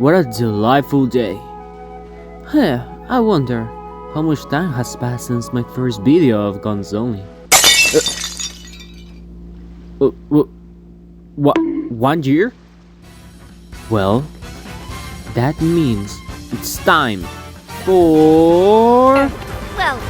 What a delightful day. Huh, I wonder how much time has passed since my first video of Guns Only. What? 1 year? Well, that means it's time for... Well,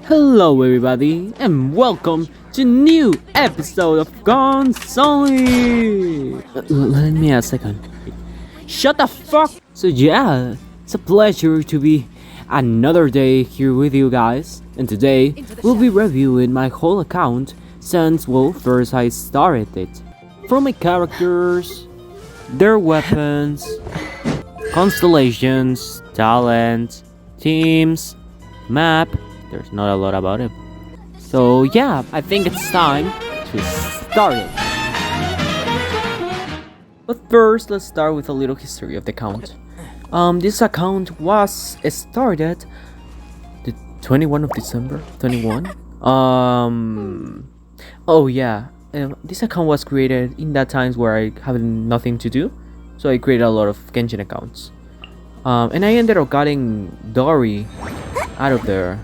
Hello everybody, and welcome to a new episode of Guns Only! Let me a second. Shut the fuck! So yeah, it's a pleasure to be another day here with you guys. And today, we'll be reviewing my whole account since, well, first I started it. From my characters, their weapons, constellations, talent, teams, map. There's not a lot about it. So yeah, I think it's time to start it. But first, let's start with a little history of the account. This account was started the 21 of December, 21. Oh yeah, this account was created in that times where I had nothing to do, so I created a lot of Genshin accounts. And I ended up getting Dory out of there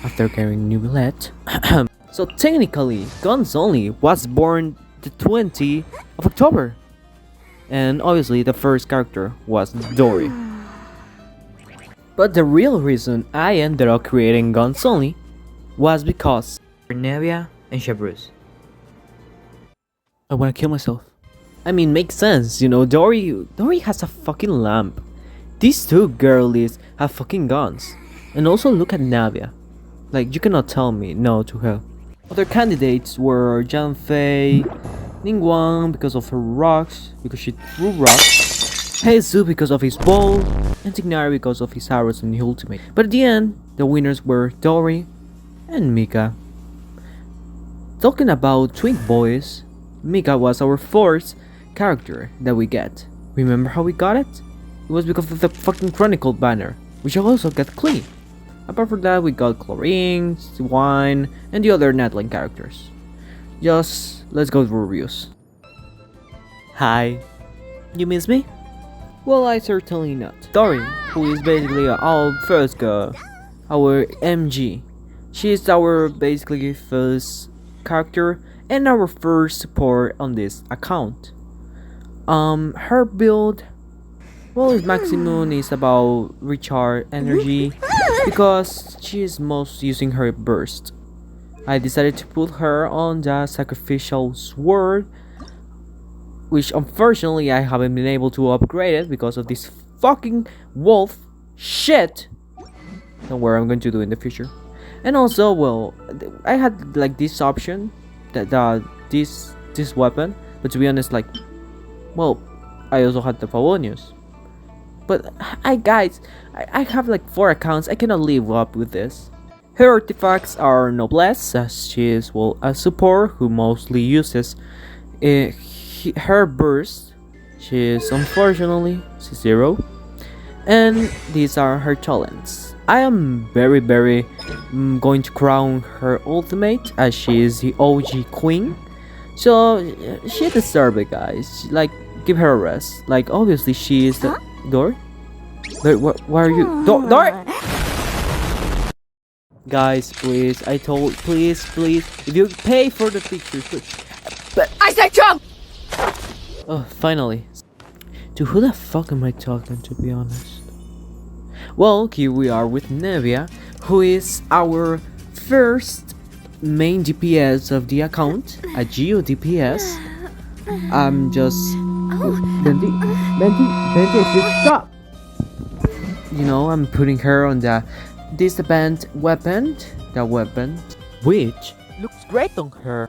after carrying New Millet. So technically, Guns Only was born the 20th of October. And obviously the first character was Dory. But the real reason I ended up creating Guns Only was because Nevia and Shabruz. I wanna kill myself. I mean, makes sense, you know, Dory has a fucking lamp. These two girlies have fucking guns. And also look at Navia. Like, you cannot tell me no to her. Other candidates were Janfei, Ningguang because of her rocks, because she threw rocks, Heizu because of his bow, and Tignari because of his arrows and the ultimate. But at the end, the winners were Dory and Mika. Talking about twin boys, Mika was our fourth character that we get. Remember how we got it? It was because of the fucking Chronicle banner, which also got clean. Apart from that, we got Chlorine, Wine, and the other Netline characters. Just let's go through reviews. Hi, you miss me? Well, I certainly not. Dory, who is basically our first girl, our MG. She is our basically first character and our first support on this account. Her build, well, his maximum is about recharge energy because she is most using her burst. I decided to put her on the sacrificial sword, which unfortunately I haven't been able to upgrade it because of this fucking wolf shit. Don't worry, I'm going to do it in the future. And also, well, I had like this option, that this weapon, but to be honest, like, well, I also had the Favonius. But I have like 4 accounts. I cannot live up with this. Her artifacts are Noblesse, as she is, well, a support who mostly uses her burst. She is unfortunately C0. And these are her talents. I am very going to crown her ultimate, as she is the OG queen. So she deserves it, guys. Like, give her a rest. Like, obviously she is the... Door? Why are you... Door! Guys, please, please, if you pay for the pictures, please. But I said jump! oh, finally. To who the fuck am I talking, to be honest? Well, here we are with Nevia, who is our first main DPS of the account, a Geo DPS. I'm just... Bendy, stop! You know, I'm putting her on the disband weapon, which looks great on her.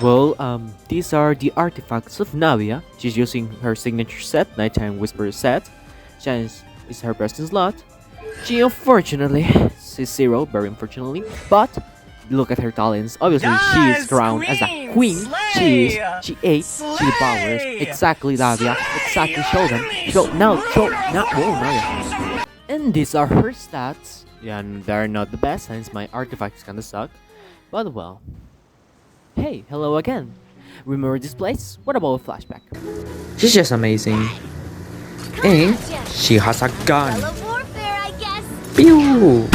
Well, these are the artifacts of Navia. She's using her signature set, Nighttime Whisper set. Chance is her present slot. She unfortunately is 0, very unfortunately, but look at her talents. Obviously, she is crowned as a queen. She ate, she devours. Exactly, Navia. Exactly, show them. Show now. Oh, Navia. And these are her stats. Yeah, and they're not the best since my artifacts kinda suck. But well, hey, hello again. Remember this place? What about a flashback? She's just amazing. And she has a gun. Warfare, I guess. Pew!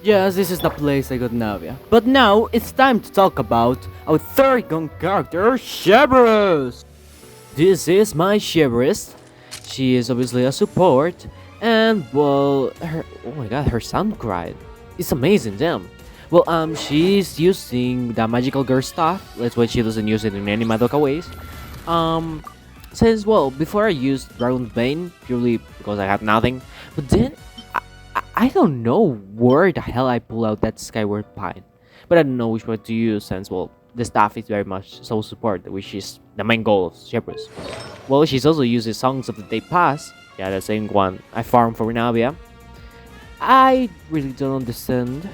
Yes, this is the place I got Navia. But now it's time to talk about our third gun character, Shebrus. This is my Shebrus. She is obviously a support, and well, her oh my god, her sound grind is amazing. Damn. Well, she's using the magical girl stuff. That's why she doesn't use it in any Madoka ways. Um, since well, before I used Dragon Bane purely because I had nothing, but then I don't know where the hell I pull out that Skyward Pine, but I don't know which one to use since well, the staff is very much soul support, which is the main goal of Shebrus. Well, she's also uses Songs of the Day Pass. Yeah, the same one I farmed for Navia. I really don't understand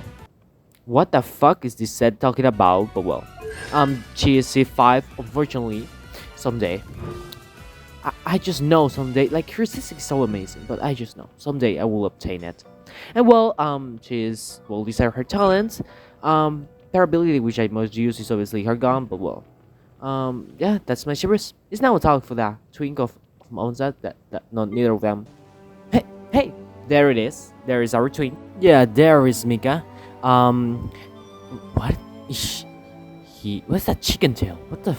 what the fuck is this set talking about, but well, she is C5. Unfortunately, someday, I just know someday. Like her statistic is so amazing, but I just know someday I will obtain it. And well, she is well. These are her talents. Her ability, which I most use, is obviously her gun, but well, yeah, that's my shivers. It's now a talk for the twink of Monza. That not neither of them. Hey, there it is. There is our twin. Yeah, there is Mika. What is he? What's that chicken tail? What the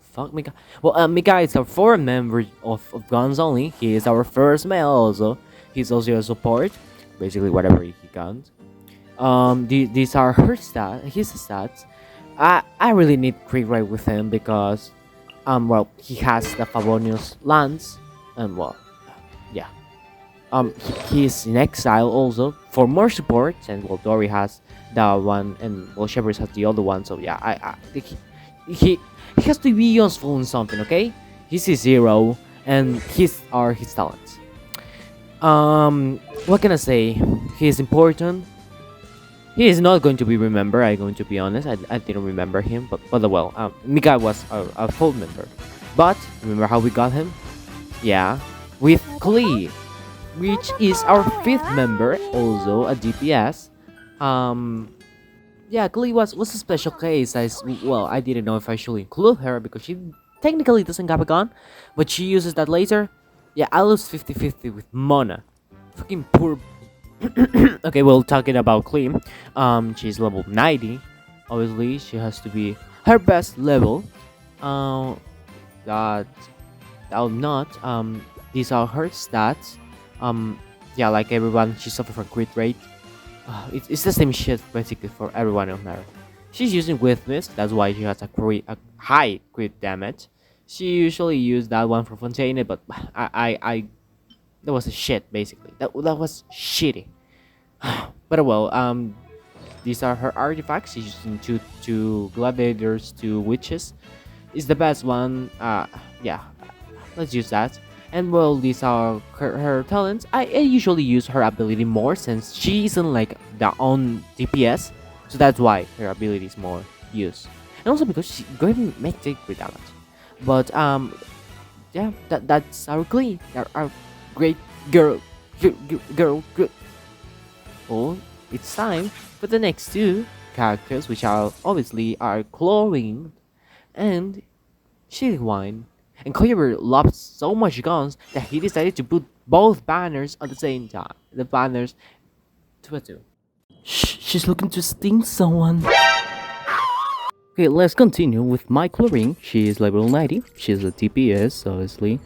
fuck, Mika? Well, Mika is our foreign member of Guns Only. He is our first male also. He's also a support. Basically, whatever he guns. These are her his stats. I really need crit rate with him because, well, he has the Favonius lance, and well, yeah. He's in exile also for more support, and well, Dory has that one, and well, Shepard has the other one. So yeah, I think he has to be useful in something. Okay, he's a zero, and his are his talents. What can I say? He is important. He is not going to be remembered. I'm going to be honest. I didn't remember him, but well, Mika was a full member. But remember how we got him? Yeah, with Klee, which is our fifth member, also a DPS. Yeah, Klee was a special case. Well, I didn't know if I should include her because she technically doesn't have a gun, but she uses that later. Yeah, I lose 50-50 with Mona. Fucking poor. Okay, well, talking about Klee, she's level 90. Obviously, she has to be her best level. That not. These are her stats. Yeah, like everyone, she suffers from crit rate. It's the same shit basically for everyone on her. She's using Witness, that's why she has a high crit damage. She usually used that one for Fontaine, but I that was a shit basically. That was shitty. But well, these are her artifacts. She's using two gladiators, two witches. Is the best one. Yeah, let's use that. And well, these are her talents. I usually use her ability more since she isn't like the own DPS, so that's why her ability is more used. And also because she going make take crit damage. But yeah, that's our Klee, our great girl. Oh, it's time for the next two characters, which are obviously are Chlorine and Shilwine. And Cleaver loves so much guns that he decided to put both banners at the same time. The banners 2-2. Shh, she's looking to sting someone. Okay, let's continue with my Chlorine. She is level 90. She's a TPS, obviously.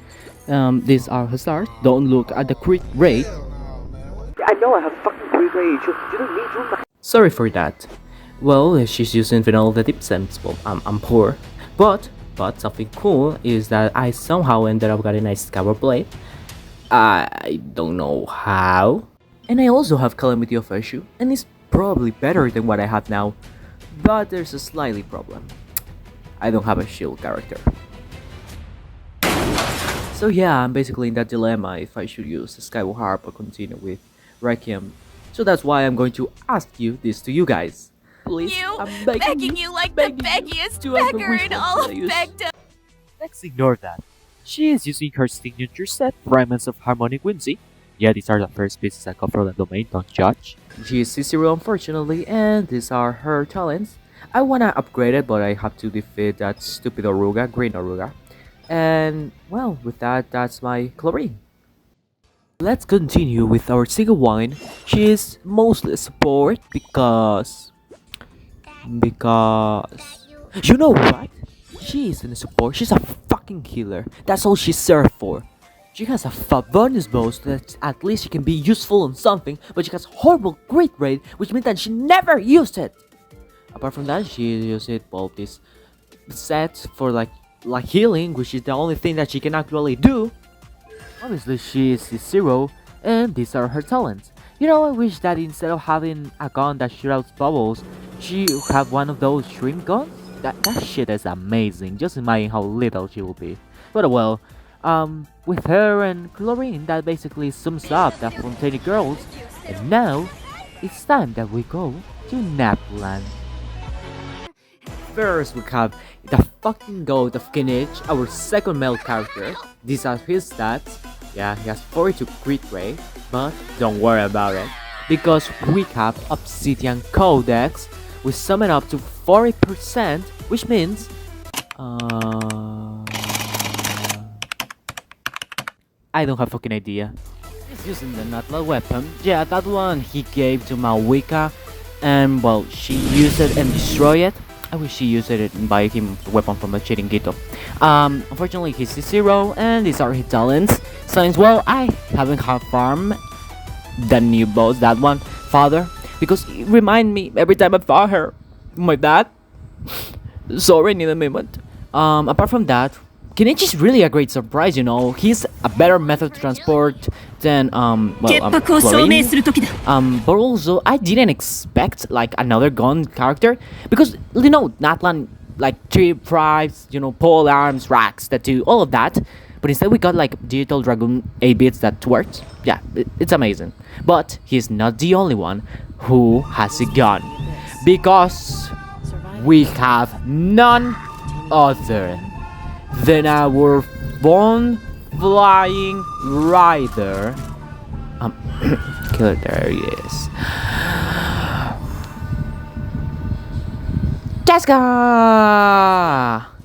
These are her stars. Don't look at the crit rate. I know I have fucking crit rate. You don't need to. Sorry for that. Well, she's using Vanilla the Tip Sense. Well, I'm poor. But something cool is that I somehow ended up getting a Skyward Blade. I don't know how. And I also have Calamity of Issue, and it's probably better than what I have now. But there's a slightly problem. I don't have a shield character. So yeah, I'm basically in that dilemma if I should use the Skyward Harp or continue with Requiem. So that's why I'm going to ask this to you guys. Please, I'm begging you like the beggiest beggar in all of Begdom. Let's ignore that. She is using her signature set, Fragments of Harmonic Whimsy. Yeah, these are the first pieces I got from the domain, don't judge. She is C0 unfortunately, and these are her talents. I wanna upgrade it, but I have to defeat that stupid Oruga, Green Oruga. And, well, with that, that's my chlorine. Let's continue with our Siga wine. She is mostly support because you know what? She isn't a support, she's a fucking healer. That's all she's served for. She has a bonus boost that at least she can be useful on something, but she has horrible crit rate, which means that she never used it. Apart from that, she used it well this set for like healing, which is the only thing that she can actually do. Obviously, she is zero, and these are her talents. You know, I wish that instead of having a gun that shoots out bubbles, she have one of those shrimp guns. That shit is amazing. Just imagine how little she will be. But well, with her and Chlorine, that basically sums up the Fontaine Girls. And now, it's time that we go to Napland. First, we have the fucking goat of Kinich, our second male character. These are his stats. Yeah, he has 42 crit rate, but don't worry about it, because we have Obsidian Codex. We sum it up to 40%, which means I don't have fucking idea. He's using the Natla weapon. Yeah, that one he gave to Malwika, and well, she used it and destroyed it. I wish she used it and buy him the weapon from the Chiringuito. Unfortunately, he's zero, and these are his talents. Since well, I haven't had farm the new boss, that one, father, because it remind me every time I fought her, my dad. Sorry, need a moment. Apart from that, Kenichi is really a great surprise, you know. He's a better method to transport than Chlorine. But also I didn't expect like another gun character, because you know Natlan like 3 primes, you know, pole arms, racks that do all of that. But instead we got like Digital Dragoon 8 bits that works. Yeah, it's amazing. But he's not the only one who has a gun, because we have none other than our Bone Flying Rider. Killer, there he is. Jessica!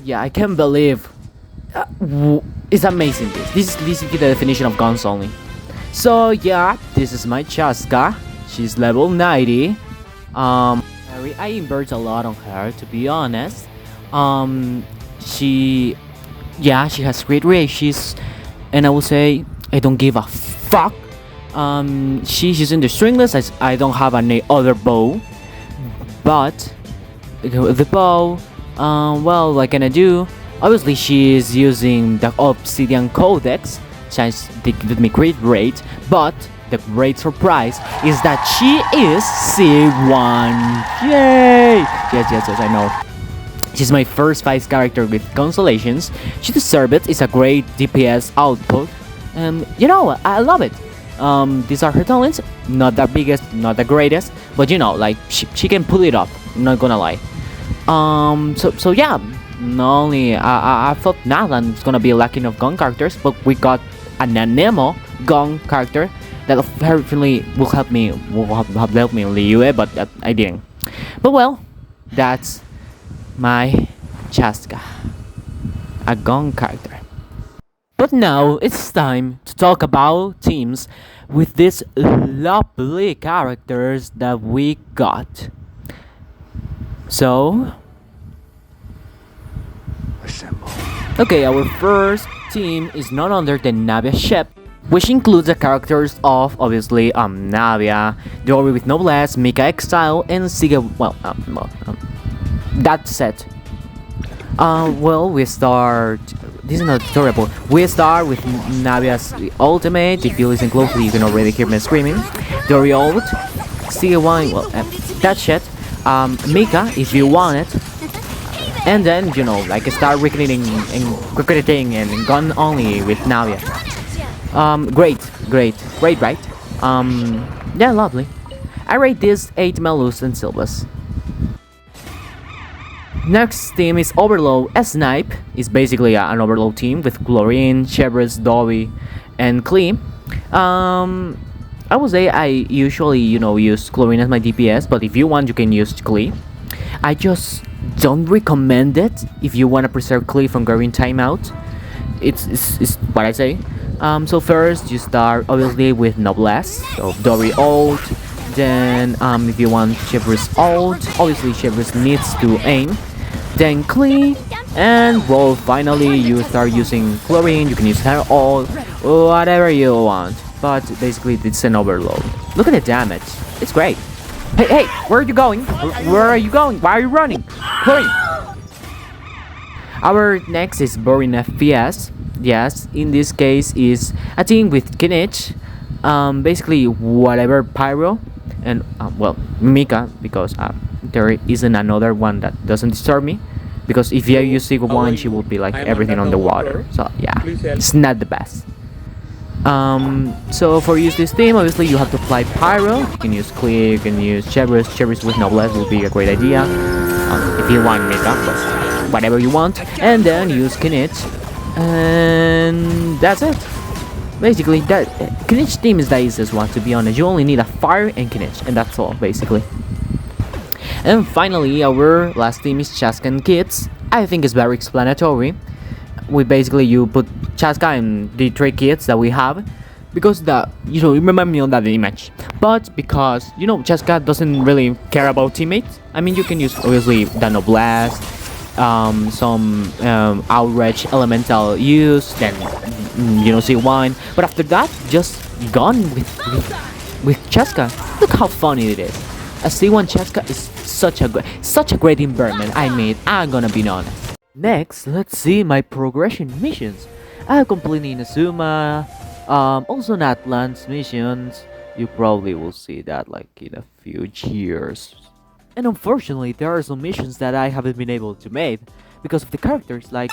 Yeah, I can't believe. It's amazing. This is the definition of guns only. So yeah, this is my Chaska. She's level 90. I invert a lot on her, to be honest. She has great ratios, and I will say I don't give a fuck. She's using the stringless as I don't have any other bow, but the bow, well, what can I do? Obviously, she is using the Obsidian Codex, since they give me great rate, but the great surprise is that she is C1. Yay! Yes, I know. She's my first 5 character with Constellations. She deserves it. It's a great DPS output. You know, I love it. These are her talents. Not the biggest, not the greatest, but you know, like she can pull it up. I'm not gonna lie. So yeah. Not only I thought Nalan was gonna be lacking of gun characters, but we got an Anemo gun character that hopefully will help me. Have helped me in Liyue, but I didn't. But well, that's my Chaska, a gun character. But now it's time to talk about teams with these lovely characters that we got. So, assemble. Okay, our first team is none other than Navia Shep, which includes the characters of obviously Navia, Dory with Noblesse, Mika Exile, and Siga. Well, that set. Well, we start. This is not a tutorial, but we start with Navia's ultimate. If you listen closely, you can already hear me screaming. Dory ult, Siga 1, well, that shit. Mika, if you want it. And then, you know, like start recruiting and gun only with Navia. Great, right? Yeah, lovely. I rate this 8 Malus and Silvas. Next team is Overload. Snipe is basically an Overload team with Chlorine, Chevres, Dobby, and Klee. Um, I would say I usually, use chlorine as my DPS, but if you want, you can use Klee. I just don't recommend it if you want to preserve Klee from going timeout. It's what I say. So first you start obviously with Noblesse, so Dory ult. Then if you want Chivalrous ult, obviously Chivalrous needs to aim. Then Klee, and well, finally you start using Chlorine. You can use her ult, whatever you want. But basically it's an overload. Look at the damage. It's great. Hey, hey, where are you going? Where are you going? Why are you running? Chlorine. Our next is Boring FPS. Yes, in this case is a team with Kinich. Basically whatever Pyro and well Mika, because there isn't another one that doesn't disturb me. Because if you use Sigma one, she will be like everything on the water. So yeah, it's not the best. So for use this team, obviously you have to apply Pyro. You can use Clear, you can use Cherries. Cherries with Noblesse will be a great idea. If you want Mika, but whatever you want. And then use Kinich. And that's it. Basically, that Kinich team is the easiest one, to be honest. You only need a Fire and Kinich, and that's all, basically. And finally, our last team is Chaska and Kids. I think it's very explanatory. You put Chaska and the 3 kids that we have, because remember me on that image. But because Chaska doesn't really care about teammates. I mean, you can use obviously the Noblesse, some outrage elemental use, then C1. But after that, just gone with Chaska. Look how funny it is. A C1 Chaska is such a great environment I made. I'm gonna be honest. Next, let's see my progression missions. I have completed Inazuma, also Natlan's missions. You probably will see that like in a few years. And unfortunately, there are some missions that I haven't been able to make because of the characters, like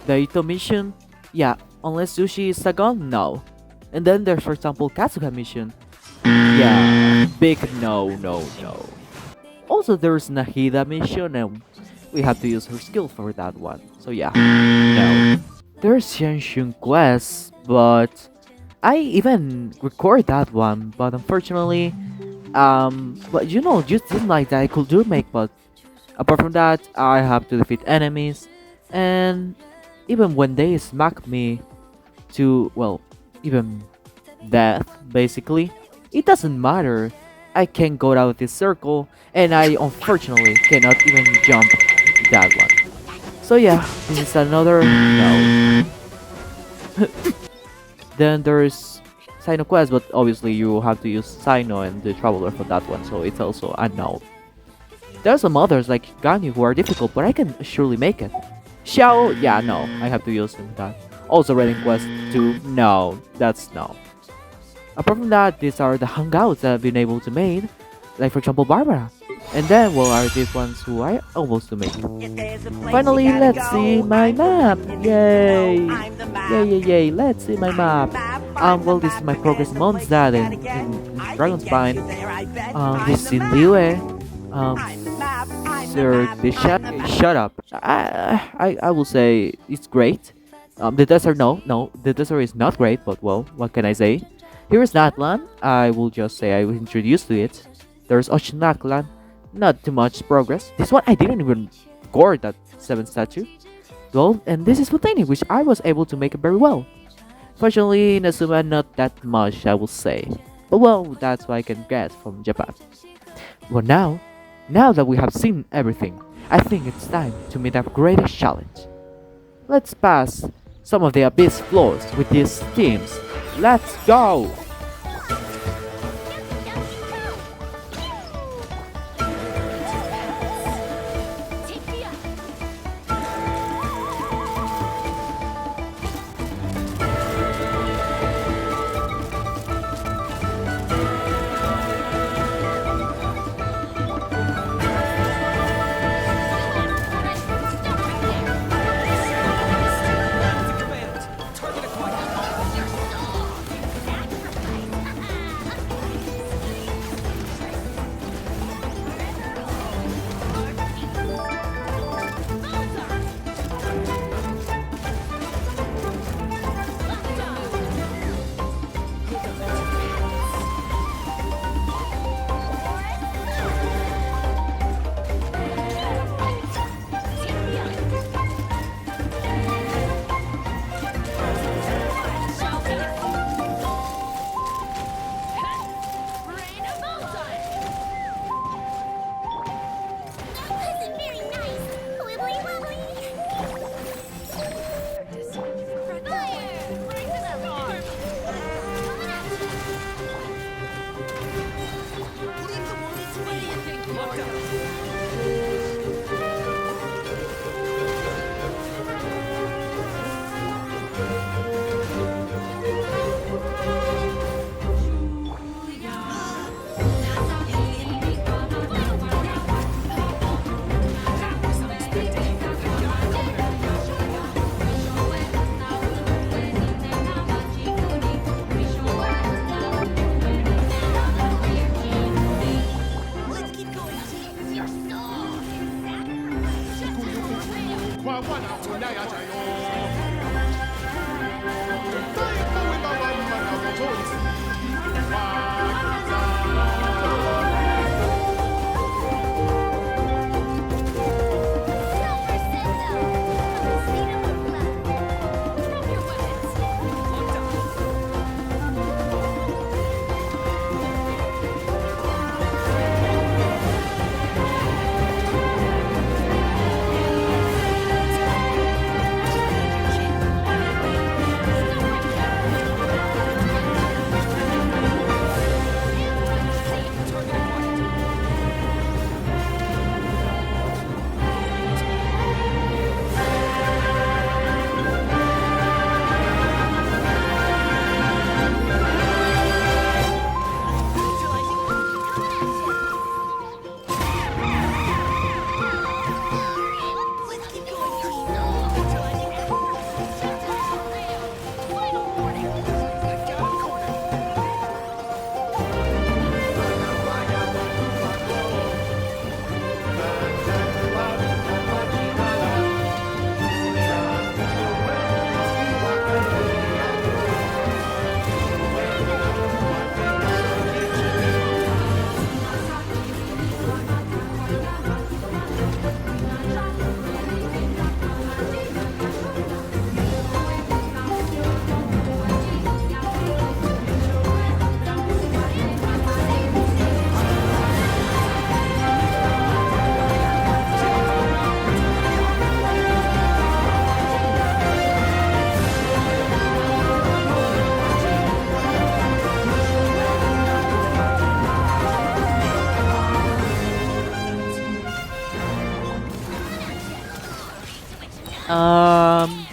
the Ito mission. Yeah, unless Sushi is Sagon, no. And then there's, for example, Katsuka mission. Yeah, big no. Also, there's Nahida mission, and we have to use her skill for that one. So yeah, no. There's Xianxun quest, but I even record that one, but unfortunately, but just didn't like that I could make, but apart from that, I have to defeat enemies, and even when they smack me to, well, even death, basically, it doesn't matter. I can go out of this circle, and I unfortunately cannot even jump that one. So yeah, this is another no. Then there's Sino Quest, but obviously you have to use Sino and the Traveler for that one, so it's also a no. There are some others like Ganyu who are difficult, but I can surely make it. Xiao, yeah, no, I have to use that. Also Reading Quest 2, no, that's no. Apart from that, these are the hangouts that I've been able to make, like for example Barbara. And then, well, are these ones who I almost to make. Finally, let's see my map! Yay! Yay! Let's see my map. Well, this is my progress Mondstadt in Dragon Spine. This is in Liyue. Sir, shut up. I will say it's great. The desert, no, the desert is not great, but well, what can I say? Here is Natlan. I will just say I was introduced to it. There's Oshinaklan. Not too much progress. This one I didn't even score that 7 statue. Well, and this is Futani, which I was able to make it very well. Fortunately, Inazuma not that much, I will say. But well, that's what I can get from Japan. Well, now that we have seen everything, I think it's time to meet our greatest challenge. Let's pass some of the abyss floors with these teams. Let's go!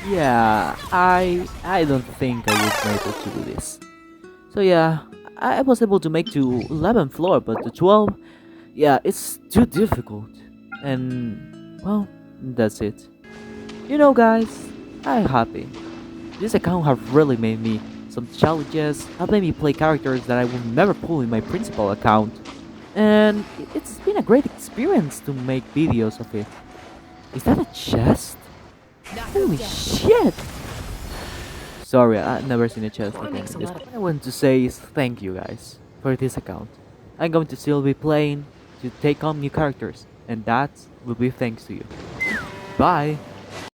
Yeah, I don't think I was able to do this. So yeah, I was able to make to 11th floor, but the 12, yeah, it's too difficult. And well, that's it. You know, guys, I'm happy. This account have really made me some challenges, have made me play characters that I will never pull in my principal account. And it's been a great experience to make videos of it. Is that a chest? Holy shit! Sorry, I've never seen a chest again. What I want to say is thank you guys for this account. I'm going to still be playing to take on new characters, and that will be thanks to you. Bye!